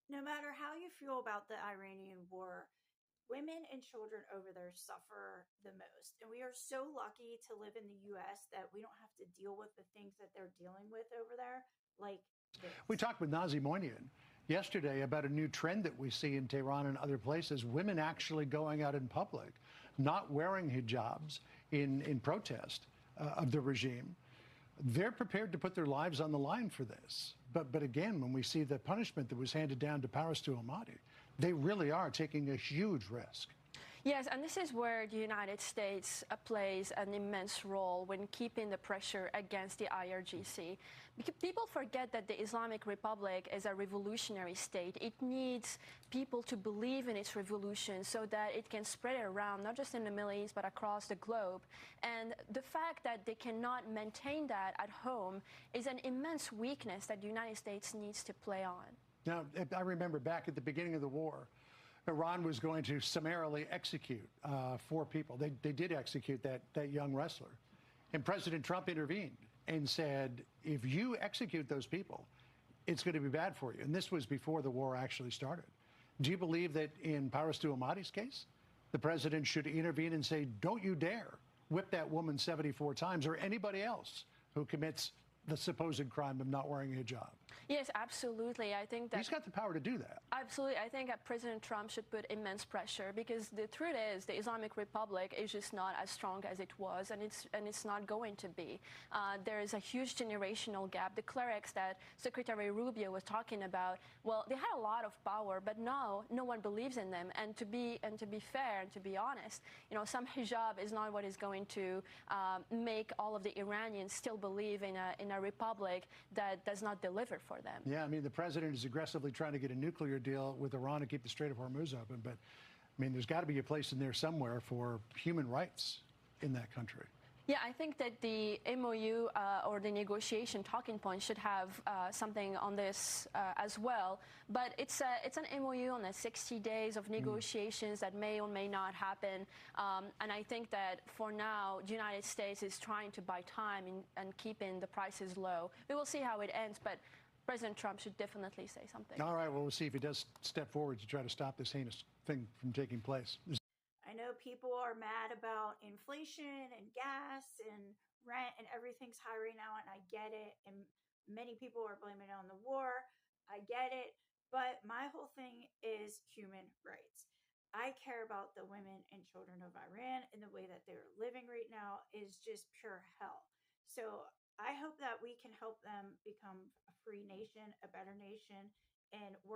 No matter how you feel about the Iranian war, women and children over there suffer the most. And we are so lucky to live in the US that we don't have to deal with the things that they're dealing with over there, like We this. talked with Nazi Moynihan yesterday about a new trend that we see in Tehran and other places, women actually going out in public, not wearing hijabs in protest of the regime. They're prepared to put their lives on the line for this. But again, when we see the punishment that was handed down to Paris to Almaty, they really are taking a huge risk. Yes, and this is where the United States plays an immense role when keeping the pressure against the IRGC. Because people forget that the Islamic Republic is a revolutionary state. It needs people to believe in its revolution so that it can spread it around, not just in the Middle East, but across the globe. And the fact that they cannot maintain that at home is an immense weakness that the United States needs to play on. Now, I remember back at the beginning of the war, Iran was going to summarily execute 4 people. They did execute that young wrestler. And President Trump intervened and said, if you execute those people, it's going to be bad for you. And this was before the war actually started. Do you believe that in Paris Almaty's case, the president should intervene and say, don't you dare whip that woman 74 times, or anybody else who commits the supposed crime of not wearing a hijab? Yes, absolutely. I think that he's got the power to do that. Absolutely. I think that President Trump should put immense pressure, because the truth is the Islamic Republic is just not as strong as it was, and it's not going to be. There is a huge generational gap. The clerics that Secretary Rubio was talking about, well, they had a lot of power, but now no one believes in them. And to be fair and to be honest, some hijab is not what is going to make all of the Iranians still believe in a republic that does not deliver for them. Yeah, I mean, the president is aggressively trying to get a nuclear deal with Iran to keep the Strait of Hormuz open. But, I mean, there's got to be a place in there somewhere for human rights in that country. Yeah, I think that the MOU or the negotiation talking point should have something on this as well. But it's an MOU on 60 days of negotiations that may or may not happen. And I think that for now, the United States is trying to buy time and keeping the prices low. We will see how it ends, but President Trump should definitely say something. All right, well, we'll see if he does step forward to try to stop this heinous thing from taking place. I know people are mad about inflation and gas and rent and everything's high right now, and I get it. And many people are blaming it on the war. I get it. But my whole thing is human rights. I care about the women and children of Iran, and the way that they're living right now is just pure hell. So I hope that we can help them become a free nation, a better nation, and work